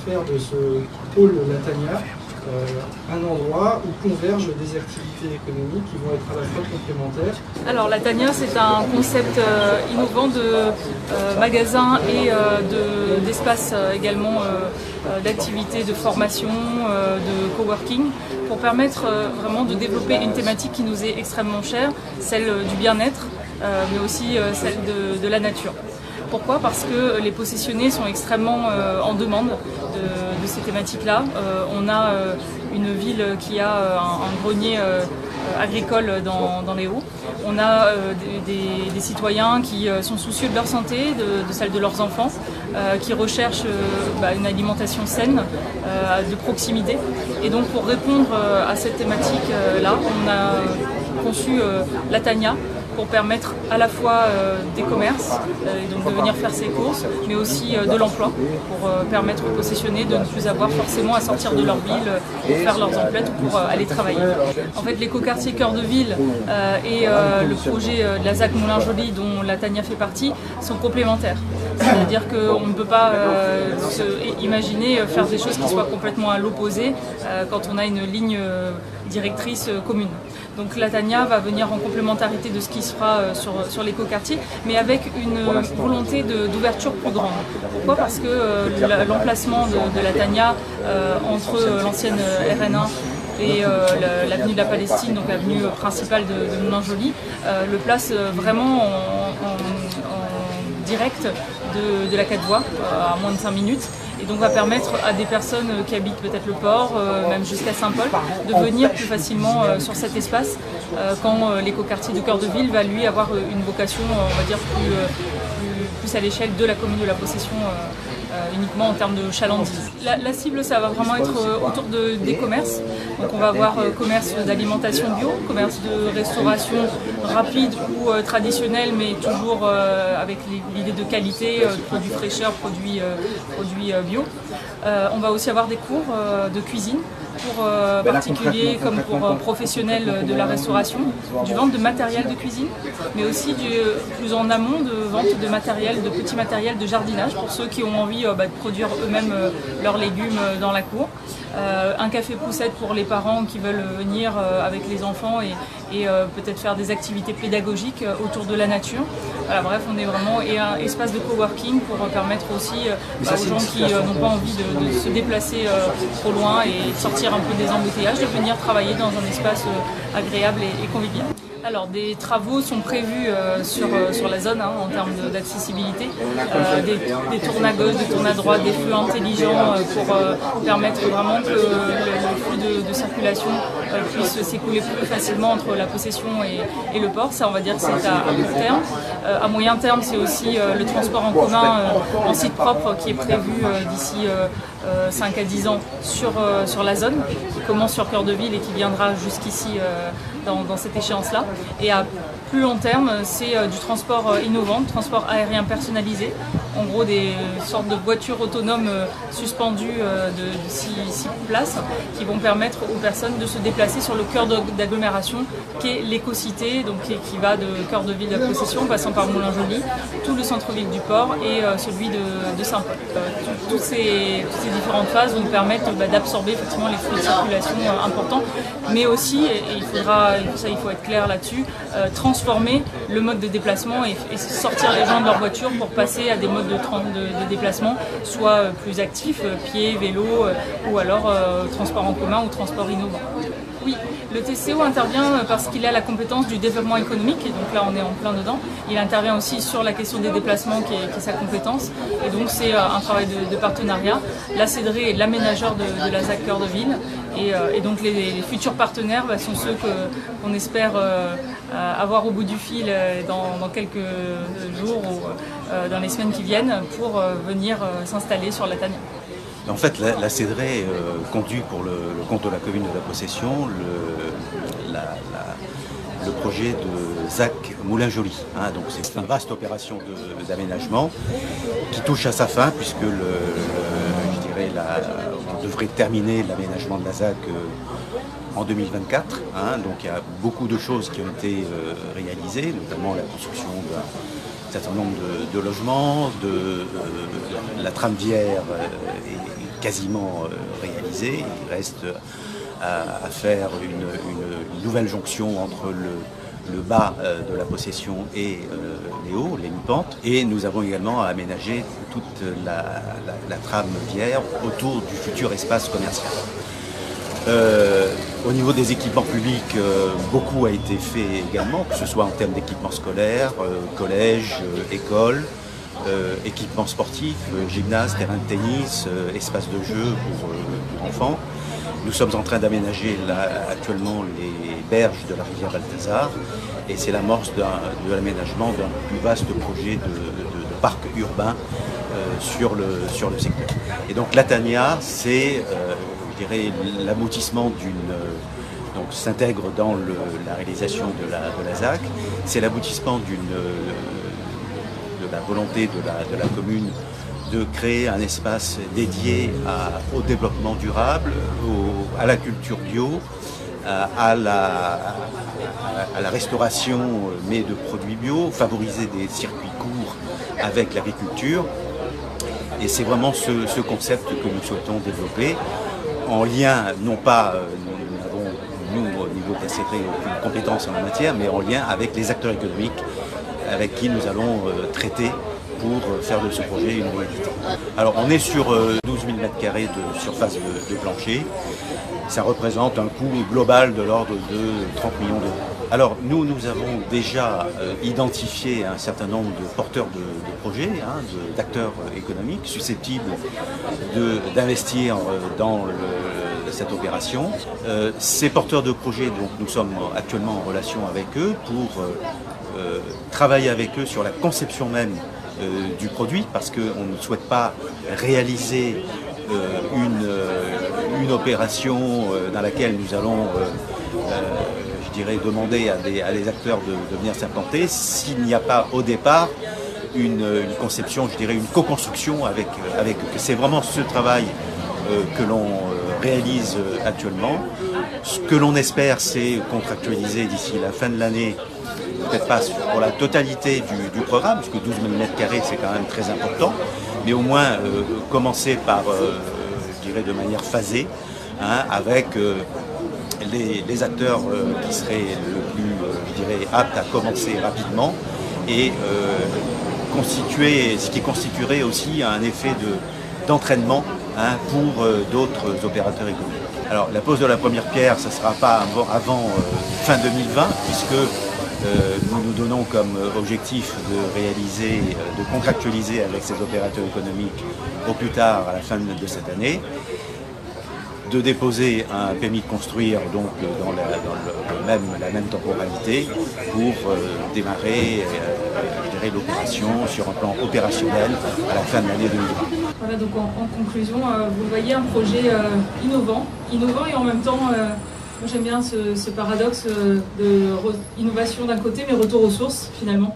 faire de ce pôle Latania un endroit où convergent des activités économiques qui vont être à la fois complémentaires. Alors Latania, c'est un concept innovant de magasin et d'espace également d'activités, de formation, de coworking, pour permettre vraiment de développer une thématique qui nous est extrêmement chère, celle du bien-être, mais aussi celle de la nature. Pourquoi? Parce que les possessionnés sont extrêmement en demande de ces thématiques-là. On a une ville qui a un grenier agricole dans les Hauts. On a des citoyens qui sont soucieux de leur santé, de celle de leurs enfants, qui recherchent une alimentation saine, de proximité. Et donc pour répondre à cette thématique-là, on a conçu Latania, pour permettre à la fois des commerces, et donc de venir faire ses courses, mais aussi de l'emploi, pour permettre aux possessionnés de ne plus avoir forcément à sortir de leur ville pour faire leurs emplettes ou pour aller travailler. En fait, l'écoquartier Cœur de Ville et le projet de la ZAC Moulin-Joly, dont Latania fait partie, sont complémentaires. C'est-à-dire qu'on ne peut pas imaginer faire des choses qui soient complètement à l'opposé quand on a une ligne directrice commune. Donc Latania va venir en complémentarité de ce qui se fera sur l'écoquartier, mais avec une volonté d'ouverture plus grande. Pourquoi? Parce que l'emplacement de Latania entre l'ancienne RN1 et l'avenue de la Palestine, donc l'avenue principale de Moulin-Joly, le place vraiment en direct de la 4 voies, à moins de 5 minutes. Et donc va permettre à des personnes qui habitent peut-être le port, même jusqu'à Saint-Paul, de venir plus facilement sur cet espace quand l'écoquartier de Cœur de Ville va lui avoir une vocation, on va dire, plus à l'échelle de la commune de la Possession, uniquement en termes de chalandise. La cible, ça va vraiment être autour des commerces. Donc on va avoir commerce d'alimentation bio, commerce de restauration rapide ou traditionnelle, mais toujours avec l'idée de qualité, produits fraîcheurs, produits bio. On va aussi avoir des cours de cuisine pour particuliers comme pour professionnels de la restauration, du vente de matériel de cuisine, mais aussi plus en amont de vente de matériel, de petits matériels de jardinage pour ceux qui ont envie de produire eux-mêmes leurs légumes dans la cour. Un café poussette pour les parents qui veulent venir avec les enfants et peut-être faire des activités pédagogiques autour de la nature. Voilà, bref, on est vraiment un espace de coworking pour permettre aussi aux gens qui n'ont pas envie de se déplacer trop loin et de sortir un peu des embouteillages, de venir travailler dans un espace agréable et convivial. Alors, des travaux sont prévus sur la zone en termes d'accessibilité, des tournes à gauche, des tournes à droite, des flux intelligents pour permettre vraiment que le flux de circulation puisse s'écouler plus facilement entre la Possession et le port. Ça, on va dire que c'est à court terme. À moyen terme, c'est aussi le transport en commun en site propre qui est prévu d'ici 5 à 10 ans sur la zone, qui commence sur Cœur de Ville et qui viendra jusqu'ici dans cette échéance-là. Et à plus long terme, c'est du transport innovant, transport aérien personnalisé. En gros, des sortes de voitures autonomes suspendues de 6 places qui vont permettre aux personnes de se déplacer sur le cœur d'agglomération qui est l'éco-cité, donc qui va de Cœur de Ville de la Possession, passant par Moulin-Joly, tout le centre-ville du port et celui de Saint-Paul. Toutes ces différentes phases vont permettre d'absorber effectivement les flux de circulation importants, mais aussi, et il faut être clair là-dessus, transformer le mode de déplacement et sortir les gens de leur voiture pour passer à des modes de déplacement, soit plus actifs, pied, vélo, ou alors transport en commun ou transport innovant. Oui, le TCO intervient parce qu'il a la compétence du développement économique, et donc là on est en plein dedans. Il intervient aussi sur la question des déplacements qui est sa compétence, et donc c'est un travail de partenariat. La CEDRE est l'aménageur de la ZAC Cœur de Ville, et donc les futurs partenaires sont ceux qu'on espère avoir au bout du fil dans quelques jours ou dans les semaines qui viennent pour venir s'installer sur Latania. En fait, la CEDRE conduit pour le compte de la commune de la Possession le projet de ZAC Moulin-Joly. Donc c'est une vaste opération d'aménagement qui touche à sa fin puisque on devrait terminer l'aménagement de la ZAC en 2024. Donc il y a beaucoup de choses qui ont été réalisées, notamment la construction d'un certain nombre de logements, la tramviaire quasiment réalisé. Il reste à faire une nouvelle jonction entre le bas de la possession et les hauts, les mi-pentes. Et nous avons également à aménager toute la trame viaire autour du futur espace commercial. Au niveau des équipements publics, beaucoup a été fait également, que ce soit en termes d'équipements scolaires, collèges, écoles, équipements sportifs, gymnase, terrain de tennis, espace de jeu pour enfants. Nous sommes en train d'aménager actuellement les berges de la rivière Balthazar et c'est l'amorce de l'aménagement d'un plus vaste projet de parc urbain sur le secteur. Et donc Latania, c'est je dirais l'aboutissement donc s'intègre dans la réalisation de la ZAC, c'est l'aboutissement de la volonté de la commune de créer un espace dédié au développement durable, à la culture bio, à la restauration mais de produits bio, favoriser des circuits courts avec l'agriculture. Et c'est vraiment ce concept que nous souhaitons développer en lien, non pas, nous au niveau de la CETRE, aucune compétence en la matière, mais en lien avec les acteurs économiques avec qui nous allons traiter pour faire de ce projet une réalité. Alors on est sur 12 000 m² de surface de plancher. Ça représente un coût global de l'ordre de 30 millions d'euros. Alors nous avons déjà identifié un certain nombre de porteurs de projets, d'acteurs économiques susceptibles d'investir dans cette opération. Ces porteurs de projets, donc, nous sommes actuellement en relation avec eux pour travailler avec eux sur la conception même du produit, parce qu'on ne souhaite pas réaliser une opération dans laquelle nous allons je dirais demander à des acteurs de venir s'implanter s'il n'y a pas au départ une conception, je dirais une co-construction avec eux. C'est vraiment ce travail que l'on réalise actuellement. Ce que l'on espère, c'est contractualiser d'ici la fin de l'année, peut-être pas pour la totalité du programme, parce que 12 000 m² c'est quand même très important, mais au moins commencer par, je dirais de manière phasée, avec les acteurs qui seraient le plus, je dirais, aptes à commencer rapidement et ce qui constituerait aussi un effet d'entraînement pour d'autres opérateurs économiques. Alors la pose de la première pierre, ça ne sera pas avant fin 2020, puisque nous nous donnons comme objectif de contractualiser avec ces opérateurs économiques au plus tard à la fin de cette année, de déposer un permis de construire donc dans la même temporalité pour démarrer l'opération sur un plan opérationnel à la fin de l'année 2020. Voilà, donc en conclusion, vous voyez un projet innovant et en même temps, moi j'aime bien ce paradoxe de innovation d'un côté mais retour aux sources finalement.